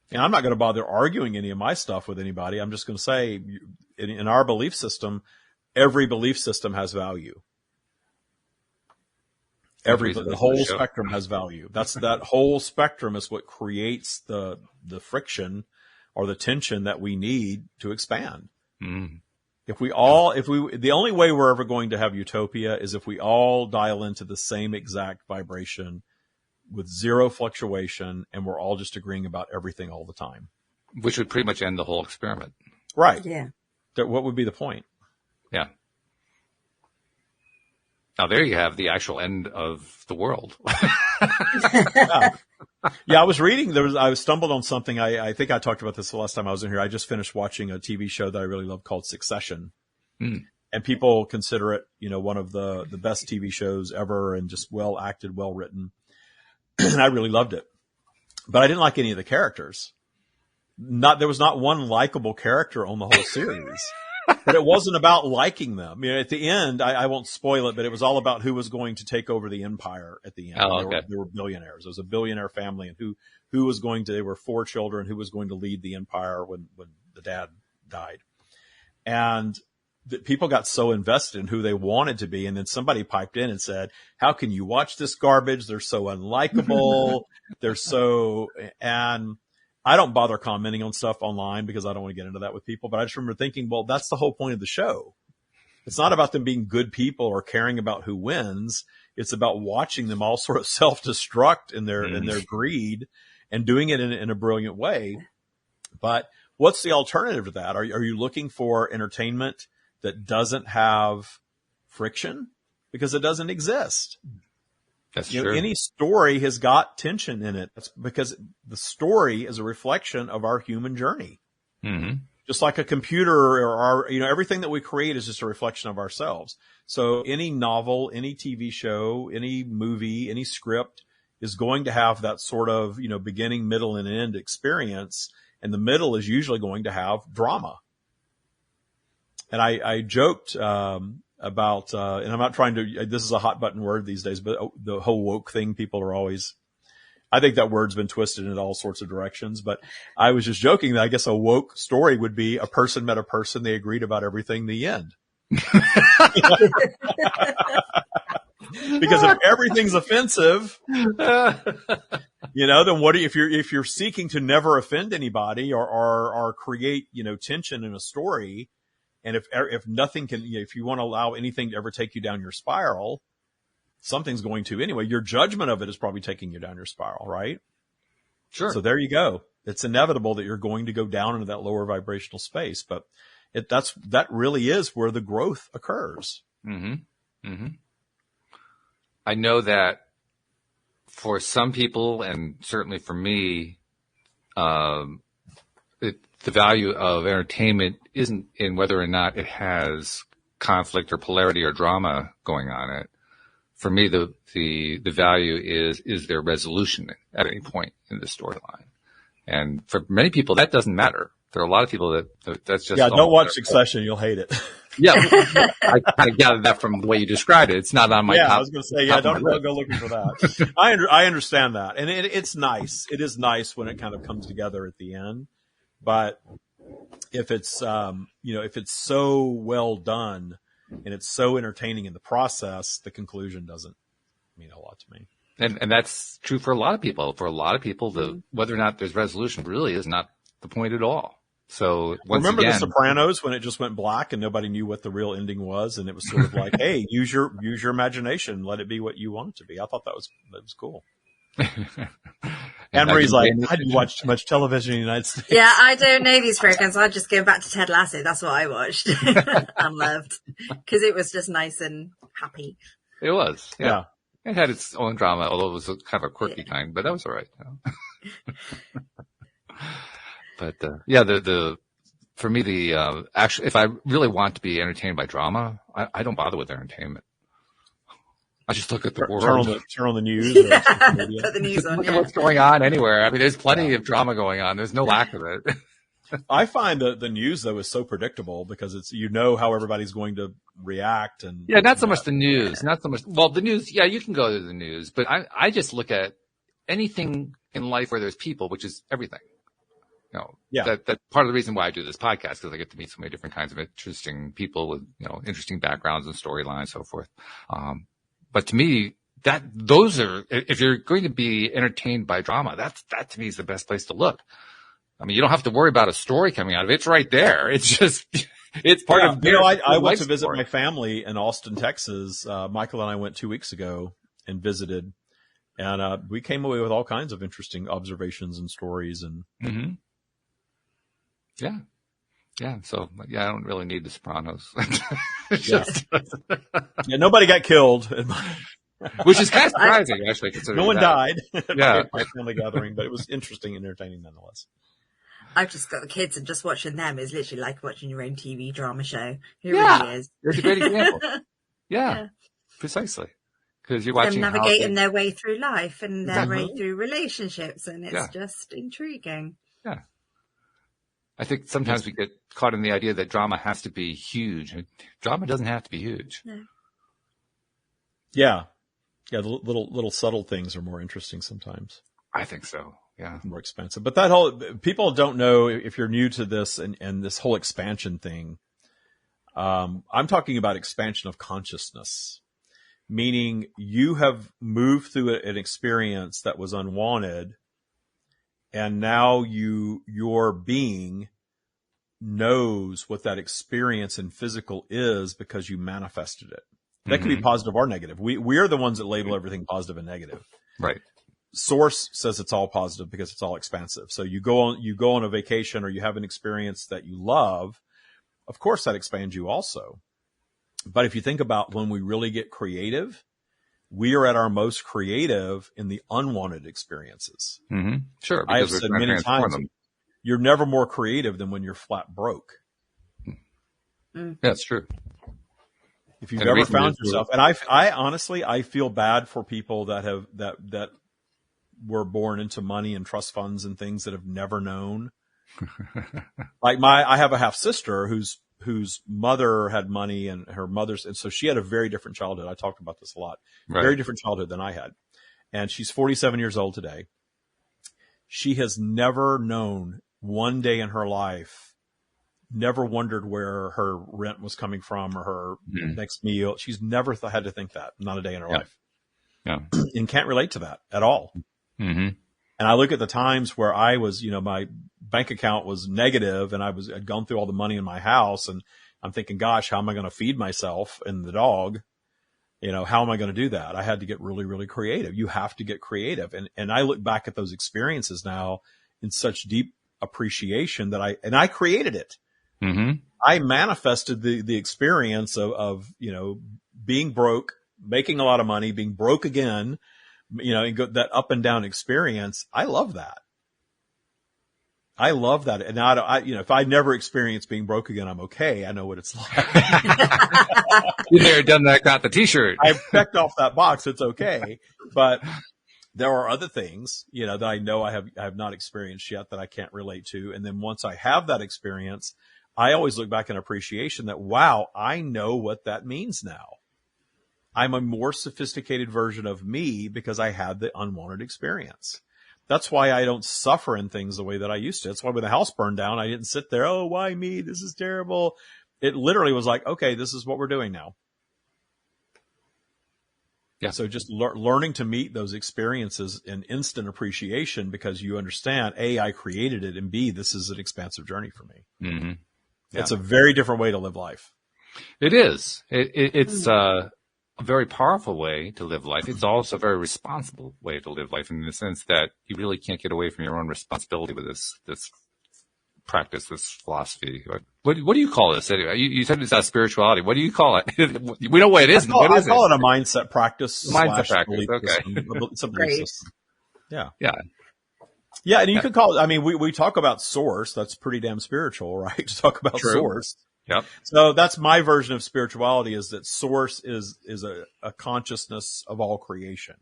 And I'm not going to bother arguing any of my stuff with anybody. I'm just going to say, in our belief system, every belief system has value. The whole spectrum has value. That whole spectrum is what creates the friction or the tension that we need to expand. Mm. The only way we're ever going to have utopia is if we all dial into the same exact vibration with zero fluctuation, and we're all just agreeing about everything all the time. Which would pretty much end the whole experiment. Right. Yeah. What would be the point? Yeah. Now there you have the actual end of the world. Yeah, I was reading. I stumbled on something. I think I talked about this the last time I was in here. I just finished watching a TV show that I really love called Succession. Mm. And people consider it, one of the best TV shows ever, and just well acted, well written. And I really loved it. But I didn't like any of the characters. There was not one likable character on the whole series. But it wasn't about liking them. At the end, I won't spoil it, but it was all about who was going to take over the empire at the end. Oh, okay. They were billionaires. It was a billionaire family, and who was going to, they were 4 children, who was going to lead the empire when the dad died. And people got so invested in who they wanted to be. And then somebody piped in and said, how can you watch this garbage? They're so unlikable. And I don't bother commenting on stuff online because I don't want to get into that with people. But I just remember thinking, well, that's the whole point of the show. It's not about them being good people or caring about who wins. It's about watching them all sort of self-destruct in their greed and doing it in a brilliant way. But what's the alternative to that? Are you looking for entertainment that doesn't have friction? Because it doesn't exist. That's true. Any story has got tension in it. That's because the story is a reflection of our human journey. Mm-hmm. Just like a computer or everything that we create is just a reflection of ourselves. So any novel, any TV show, any movie, any script is going to have that sort of, beginning, middle, and end experience. And the middle is usually going to have drama. And I joked, about, and I'm not trying to, this is a hot button word these days, but the whole woke thing, people are always, I think that word's been twisted in all sorts of directions, but I was just joking that I guess a woke story would be a person met a person, they agreed about everything, the end. Because if everything's offensive, then if you're seeking to never offend anybody or create, tension in a story, and if nothing can, if you want to allow anything to ever take you down your spiral, something's going to anyway. Your judgment of it is probably taking you down your spiral, right? Sure. So there you go. It's inevitable that you're going to go down into that lower vibrational space, but that really is where the growth occurs. Mm-hmm. Mm-hmm. I know that for some people, and certainly for me, the value of entertainment isn't in whether or not it has conflict or polarity or drama going on it. For me, the value is their resolution at any point in the storyline. And for many people, that doesn't matter. There are a lot of people that's just. Yeah, don't watch Succession. You'll hate it. Yeah. I kind of gathered that from the way you described it. It's not on my top. I was going to say, don't go looking for that. I understand that. And it's nice. It is nice when it kind of comes together at the end. But if it's, if it's so well done and it's so entertaining in the process, the conclusion doesn't mean a lot to me. And that's true for a lot of people. For a lot of people, whether or not there's resolution really is not the point at all. So remember The Sopranos when it just went black and nobody knew what the real ending was, and it was sort of like, hey, use your imagination, let it be what you want it to be. I thought that was cool. Anne Marie's like, I didn't watch too much television in the United States. Yeah, I don't know these programs. I just go back to Ted Lasso. That's what I watched and loved because it was just nice and happy. It was, yeah. It had its own drama, although it was kind of a quirky kind, but that was all right. But for me, actually, if I really want to be entertained by drama, I don't bother with entertainment. I just look at the world. Turn on the news. Put the news on. Look at what's going on anywhere. I mean, there's plenty of drama going on. There's no lack of it. I find that the news though is so predictable because it's how everybody's going to react and not so much the news, not so much. Well, the news, you can go to the news, but I just look at anything in life where there's people, which is everything. That's part of the reason why I do this podcast, because I get to meet so many different kinds of interesting people with, interesting backgrounds and storylines and so forth. But to me, those are, if you're going to be entertained by drama, that to me is the best place to look. I mean, you don't have to worry about a story coming out of it. It's right there. It's just, it's part of, I went to visit my family in Austin, Texas. Michael and I went 2 weeks ago and visited, and we came away with all kinds of interesting observations and stories and, Yeah. So, I don't really need The Sopranos. Nobody got killed. Which is kind of surprising, actually, considering no one died. Yeah. My family gathering, but it was interesting and entertaining nonetheless. I've just got the kids, and just watching them is literally like watching your own TV drama show. It really is. It's a great example. Yeah, precisely. Because you're watching them navigating their way through life and their way through relationships, and it's just intriguing. Yeah. I think sometimes we get caught in the idea that drama has to be huge. Drama doesn't have to be huge. No. Yeah. Yeah, the little subtle things are more interesting sometimes. I think so. Yeah. More expensive. But people don't know, if you're new to this and this whole expansion thing, I'm talking about expansion of consciousness, meaning you have moved through an experience that was unwanted, and now your being knows what that experience in physical is because you manifested it. That could be positive or negative. We are the ones that label everything positive and negative. Right. Source says it's all positive because it's all expansive. So you go on a vacation or you have an experience that you love. Of course, that expands you also. But if you think about when we really get creative, we are at our most creative in the unwanted experiences. Mm-hmm. Sure. I have said many times, you're never more creative than when you're flat broke. That's true. If you've ever found yourself, and I honestly, I feel bad for people that were born into money and trust funds and things that have never known. Like I have a half sister whose mother had money and and so she had a very different childhood. I talked about this a lot. Right. Very different childhood than I had. And she's 47 years old today. She has never known one day in her life, never wondered where her rent was coming from or her next meal. She's never had to think that, not a day in her life. Yeah. And can't relate to that at all. Mm-hmm. And I look at the times where I was, my bank account was negative and I'd gone through all the money in my house, and I'm thinking, gosh, how am I going to feed myself and the dog? How am I going to do that? I had to get really, really creative. You have to get creative. And I look back at those experiences now in such deep appreciation that I created it. Mm-hmm. I manifested the experience of being broke, making a lot of money, being broke again, and that up and down experience. I love that. I love that. And if I never experience being broke again, I'm okay. I know what it's like. You never done that, got the t-shirt. I checked off that box. It's okay. But there are other things, that I know I have not experienced yet that I can't relate to. And then once I have that experience, I always look back in appreciation that, wow, I know what that means now. I'm a more sophisticated version of me because I had the unwanted experience. That's why I don't suffer in things the way that I used to. That's why when the house burned down, I didn't sit there, oh, why me? This is terrible. It literally was like, okay, this is what we're doing now. Yeah. So just learning to meet those experiences in instant appreciation because you understand, A, I created it, and B, this is an expansive journey for me. Mm-hmm. Yeah. It's a very different way to live life. It is. It's a very powerful way to live life. It's also a very responsible way to live life in the sense that you really can't get away from your own responsibility with this practice, this philosophy. What do you call this anyway? You said it's not spirituality. What do you call it? We know what it is. What is it? I call it a mindset practice. Mindset practice. Okay. It's a belief system. Yeah. Yeah. Yeah. And you could call it, we talk about source. That's pretty damn spiritual, right? To talk about source. Yep. So that's my version of spirituality, is that source is a consciousness of all creation.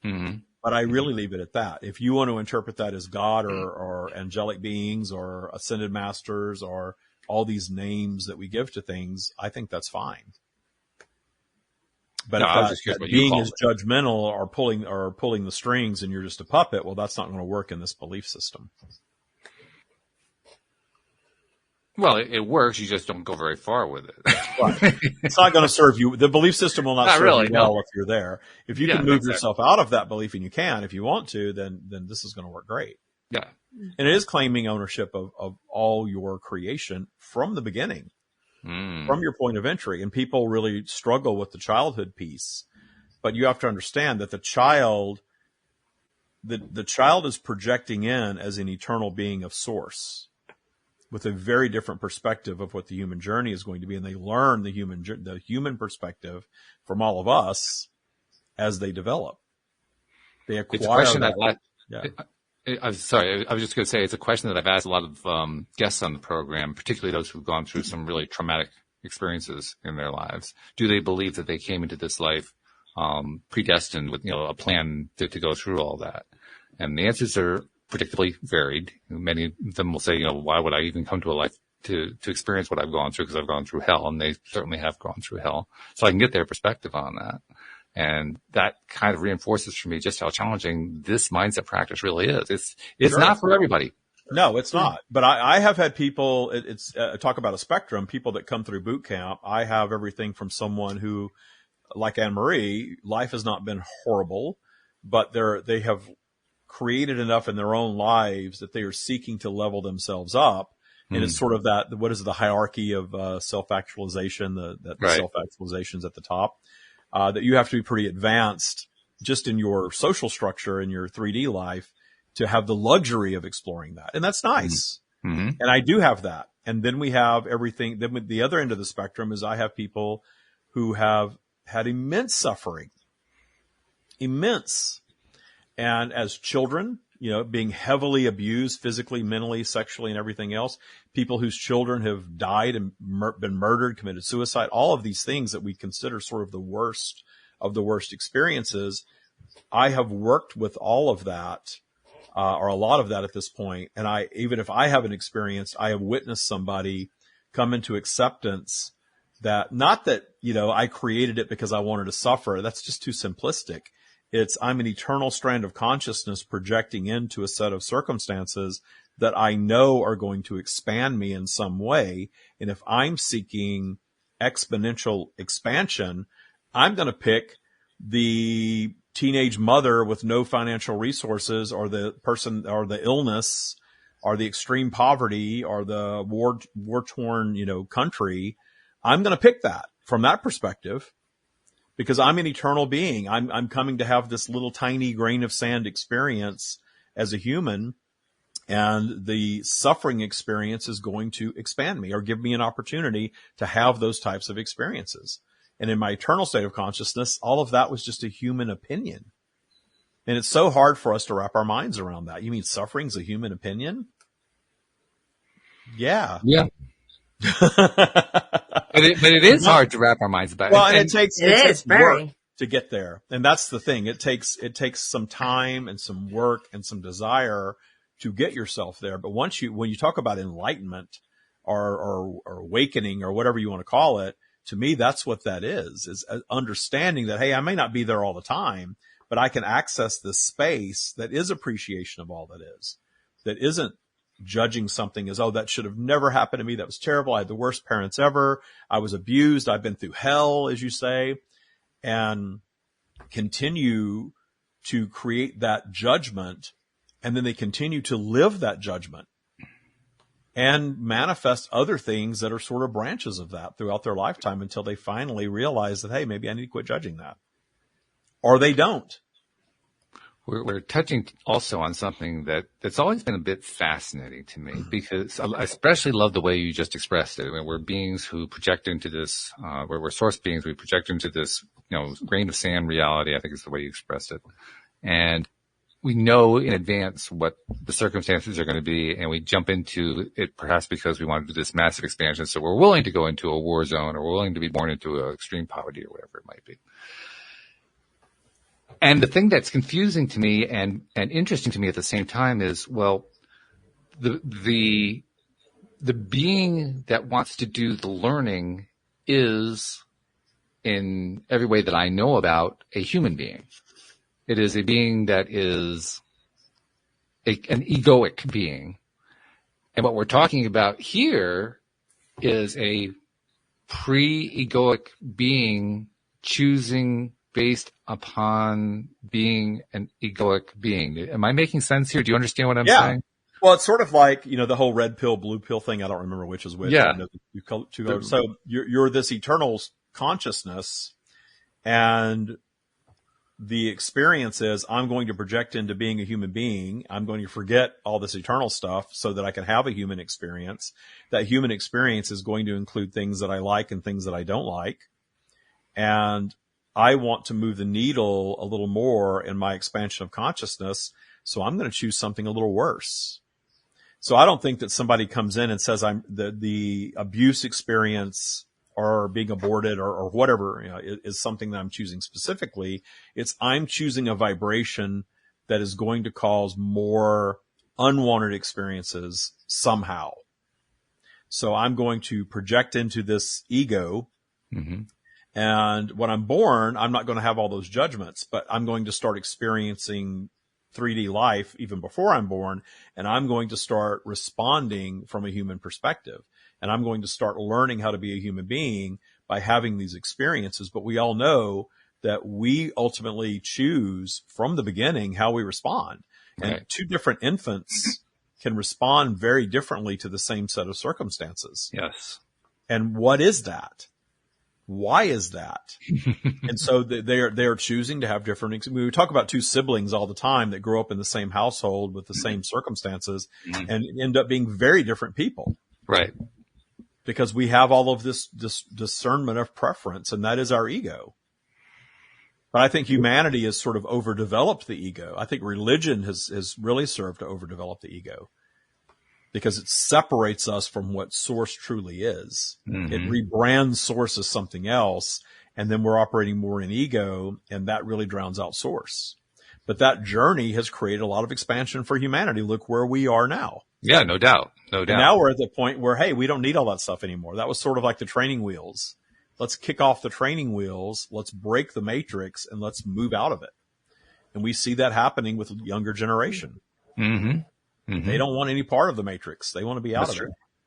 Mm-hmm. But I really leave it at that. If you want to interpret that as God or angelic beings or ascended masters or all these names that we give to things, I think that's fine. But if that being is judgmental or pulling the strings and you're just a puppet, well, that's not going to work in this belief system. Well, it works. You just don't go very far with it. Right. It's not going to serve you. The belief system will not serve really, you well if you're there. If you can move yourself out of that belief, and you can, if you want to, then this is going to work great. Yeah. And it is claiming ownership of all your creation from the beginning, from your point of entry. And people really struggle with the childhood piece. But you have to understand that the child is projecting in as an eternal being of source, with a very different perspective of what the human journey is going to be. And they learn the human perspective from all of us as they develop. They acquire. It's a question I'm sorry. I was just going to say, it's a question that I've asked a lot of guests on the program, particularly those who've gone through some really traumatic experiences in their lives. Do they believe that they came into this life predestined with a plan to go through all that? And the answers are predictably varied. Many of them will say, why would I even come to a life to experience what I've gone through? Because I've gone through hell, and they certainly have gone through hell. So I can get their perspective on that. And that kind of reinforces for me just how challenging this mindset practice really is. It's Sure. not for everybody. No, it's not. But I have had people, talk about a spectrum, people that come through boot camp. I have everything from someone who, like Anne-Marie, life has not been horrible, but they have created enough in their own lives that they are seeking to level themselves up. And it's sort of what is the hierarchy of self-actualization, the Right. self-actualization's at the top, that you have to be pretty advanced just in your social structure in your 3D life to have the luxury of exploring that. And that's nice. Mm-hmm. And I do have that. And then we have everything. Then the other end of the spectrum is I have people who have had immense suffering, immense. And as children, being heavily abused physically, mentally, sexually, and everything else, people whose children have died and been murdered, committed suicide, all of these things that we consider sort of the worst of the worst experiences. I have worked with all of that, or a lot of that at this point. And even if I haven't experienced, I have witnessed somebody come into acceptance that, not that, I created it because I wanted to suffer. That's just too simplistic. I'm an eternal strand of consciousness projecting into a set of circumstances that I know are going to expand me in some way. And if I'm seeking exponential expansion, I'm going to pick the teenage mother with no financial resources, or the person, or the illness, or the extreme poverty, or the war-torn, country. I'm going to pick that from that perspective, because I'm an eternal being. I'm coming to have this little tiny grain of sand experience as a human, and the suffering experience is going to expand me or give me an opportunity to have those types of experiences. And in my eternal state of consciousness, all of that was just a human opinion. And it's so hard for us to wrap our minds around that. You mean suffering's a human opinion? Yeah. Yeah. But it is hard to wrap our minds about. Well, and it takes very work to get there. And that's the thing. It takes some time and some work and some desire to get yourself there. But when you talk about enlightenment or awakening or whatever you want to call it, to me, that's what that is understanding that, hey, I may not be there all the time, but I can access this space that is appreciation of all that isn't judging something as, oh, that should have never happened to me. That was terrible. I had the worst parents ever. I was abused. I've been through hell, as you say, and continue to create that judgment. And then they continue to live that judgment and manifest other things that are sort of branches of that throughout their lifetime until they finally realize that, hey, maybe I need to quit judging that. Or they don't. We're touching also on something that's always been a bit fascinating to me, because I especially love the way you just expressed it. I mean, we're beings who project into this, we're source beings. We project into this, grain of sand reality, I think is the way you expressed it. And we know in advance what the circumstances are going to be, and we jump into it perhaps because we want to do this massive expansion. So we're willing to go into a war zone, or we're willing to be born into extreme poverty or whatever it might be. And the thing that's confusing to me and interesting to me at the same time is, well, the being that wants to do the learning is, in every way that I know about, a human being. It is a being that is an egoic being. And what we're talking about here is a pre-egoic being choosing based upon being an egoic being. Am I making sense here? Do you understand what I'm saying? Well, it's sort of like, the whole red pill, blue pill thing. I don't remember which is which. Yeah. So you're this eternal consciousness, and the experience is, I'm going to project into being a human being. I'm going to forget all this eternal stuff so that I can have a human experience. That human experience is going to include things that I like and things that I don't like. And I want to move the needle a little more in my expansion of consciousness. So I'm going to choose something a little worse. So I don't think that somebody comes in and says the abuse experience or being aborted or whatever, is something that I'm choosing specifically. It's I'm choosing a vibration that is going to cause more unwanted experiences somehow. So I'm going to project into this ego. Mm-hmm. And when I'm born, I'm not going to have all those judgments, but I'm going to start experiencing 3D life even before I'm born. And I'm going to start responding from a human perspective. And I'm going to start learning how to be a human being by having these experiences. But we all know that we ultimately choose from the beginning how we respond. And right. Two different infants can respond very differently to the same set of circumstances. Yes. And what is that? Why is that? And so they are choosing to have different. We talk about two siblings all the time that grow up in the same household with the same circumstances and end up being very different people. Right. Because we have all of this discernment of preference, and that is our ego. But I think humanity has sort of overdeveloped the ego. I think religion has really served to overdevelop the ego, because it separates us from what source truly is. Mm-hmm. It rebrands source as something else, and then we're operating more in ego, and that really drowns out source. But that journey has created a lot of expansion for humanity. Look where we are now. Yeah, no doubt. No doubt. And now we're at the point where, hey, we don't need all that stuff anymore. That was sort of like the training wheels. Let's kick off the training wheels. Let's break the matrix and let's move out of it. And we see that happening with the younger generation. Mm-hmm. Mm-hmm. They don't want any part of the matrix. They want to be out of it.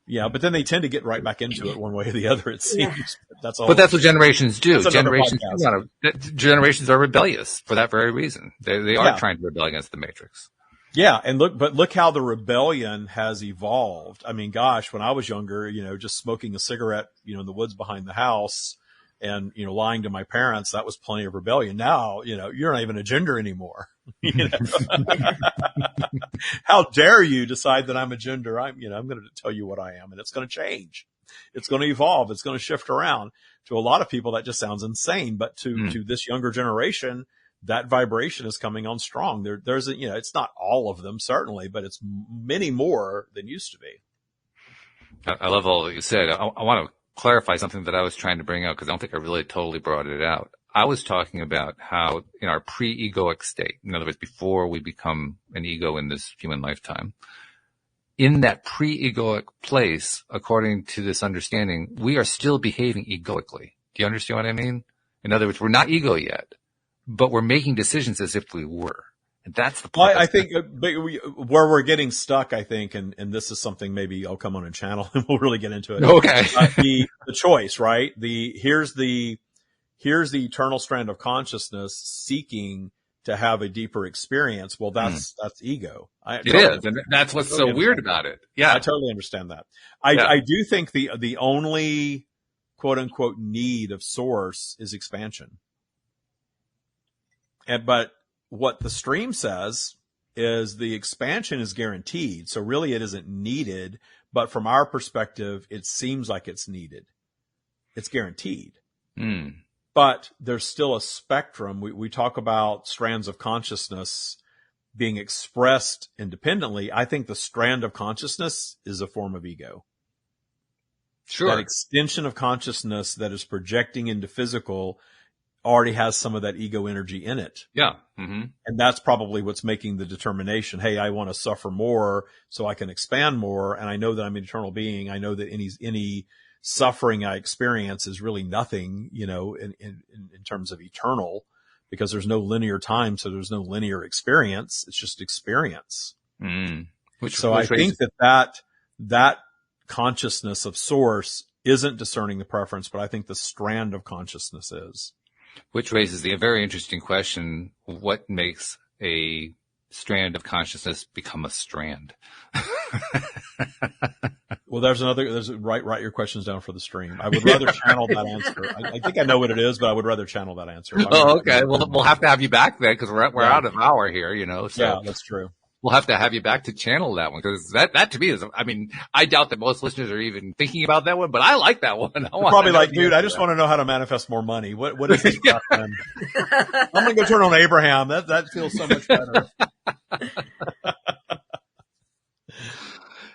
Yeah, but then they tend to get right back into it one way or the other, it seems. Yeah. That's all. But that's what generations do. Generations are rebellious for that very reason. They are trying to rebel against the matrix. Yeah, and look how the rebellion has evolved. I mean, gosh, when I was younger, just smoking a cigarette, in the woods behind the house and, lying to my parents, that was plenty of rebellion. Now, you're not even a gender anymore. How dare you decide that I'm a gender? I'm going to tell you what I am, and it's going to change. It's going to evolve. It's going to shift around. To a lot of people, that just sounds insane, but to this younger generation, that vibration is coming on strong. It's not all of them, certainly, but it's many more than used to be. I love all that you said. I want to clarify something that I was trying to bring out because I don't think I really totally brought it out. I was talking about how in our pre-egoic state, in other words, before we become an ego in this human lifetime, in that pre-egoic place, according to this understanding, we are still behaving egoically. Do you understand what I mean? In other words, we're not ego yet, but we're making decisions as if we were. And that's the part. I think where we're getting stuck, I think, and this is something maybe I'll come on a channel and we'll really get into it. Okay. The choice, right? Here's the eternal strand of consciousness seeking to have a deeper experience. Well, that's ego. It is. And that's what's so weird about it. Yeah. I totally understand that. I do think the only quote unquote need of source is expansion. But what the stream says is the expansion is guaranteed. So really it isn't needed, but from our perspective, it seems like it's needed. It's guaranteed. But there's still a spectrum. We talk about strands of consciousness being expressed independently. I think the strand of consciousness is a form of ego. Sure. That extension of consciousness that is projecting into physical already has some of that ego energy in it. Yeah. Mm-hmm. And that's probably what's making the determination. Hey, I want to suffer more so I can expand more. And I know that I'm an eternal being. I know that any suffering I experience is really nothing, in terms of eternal, because there's no linear time. So there's no linear experience. It's just experience. I think that consciousness of source isn't discerning the preference, but I think the strand of consciousness is. Which raises the very interesting question, what makes a strand of consciousness become a strand? Well, write your questions down for the stream. I would rather channel that answer. I think I know what it is, but I would rather channel that answer. Oh, okay. Well, we'll have to have you back then because we're out of hour here, So. Yeah, that's true. We'll have to have you back to channel that one because that to me is, I doubt that most listeners are even thinking about that one, but I like that one. Probably like, dude, I just want to know how to manifest more money. What is this crap, man? I'm going to go turn on Abraham. That feels so much better.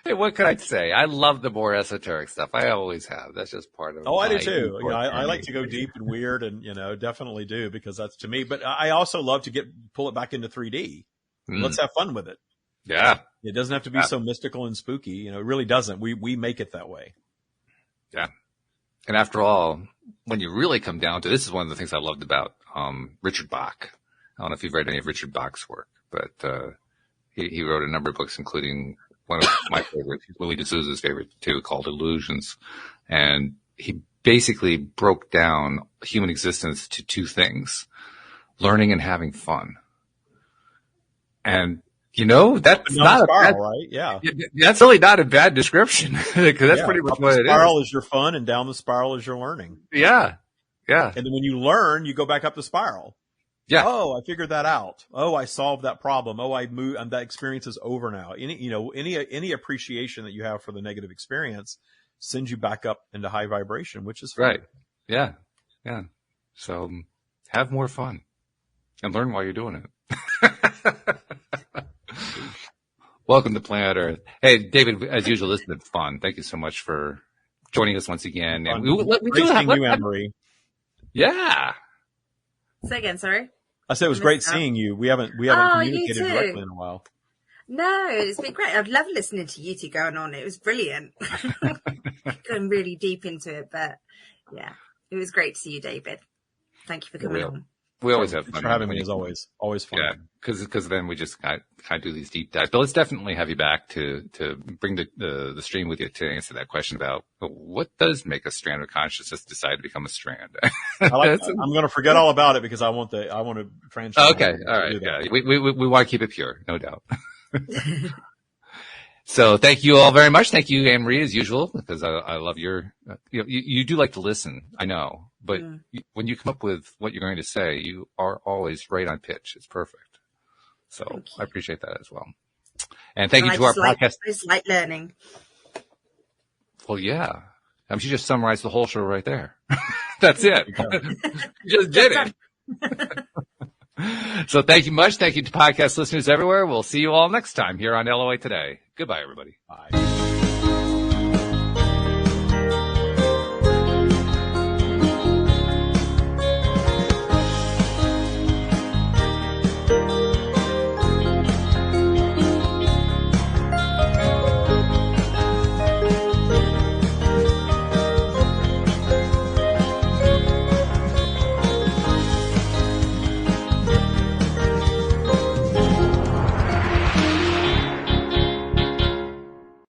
Hey, what can I say? I love the more esoteric stuff. I always have. That's just part of it. Oh, I do too. I like to go deep and weird and, definitely do because that's to me, but I also love to pull it back into 3D. Let's have fun with it. Yeah. It doesn't have to be so mystical and spooky. It really doesn't. We make it that way. Yeah. And after all, when you really come down to, this is one of the things I loved about, Richard Bach. I don't know if you've read any of Richard Bach's work, but, he wrote a number of books, including one of my favorites, Louis de Souza's favorite too, called Illusions. And he basically broke down human existence to two things, learning and having fun. And, that's not a bad, right? Yeah. That's really not a bad description because that's pretty much what it is. Up the spiral is your fun and down the spiral is your learning. Yeah. Yeah. And then when you learn, you go back up the spiral. Yeah. Oh, I figured that out. Oh, I solved that problem. Oh, I moved, and that experience is over now. Any appreciation that you have for the negative experience sends you back up into high vibration, which is fun. Right. Yeah. Yeah. So have more fun and learn while you're doing it. Welcome to Planet Earth. Hey, David, as usual, this has been fun. Thank you so much for joining us once again. And we do have you, Anne-Marie. Yeah. Say again, sorry. I said it was great seeing you. We haven't communicated directly in a while. No, it's been great. I've loved listening to you two going on. It was brilliant. Going really deep into it, but yeah, it was great to see you, David. Thank you for coming on. We always have fun. Thanks for having me, as always. Always fun. Yeah, because then we just kind of do these deep dives. But let's definitely have you back to bring the stream with you to answer that question about what does make a strand of consciousness decide to become a strand. I'm going to forget all about it because I want to transfer. Okay, all right. Yeah, we want to keep it pure, no doubt. So thank you all very much. Thank you, Anne-Marie, as usual, because I love your, you do like to listen, I know, but when you come up with what you're going to say, you are always right on pitch. It's perfect. So I appreciate that as well. And thank you to our podcast. I just like learning. Well, yeah. She just summarized the whole show right there. That's it. Just did it. So thank you much. Thank you to podcast listeners everywhere. We'll see you all next time here on LOA Today. Goodbye, everybody. Bye.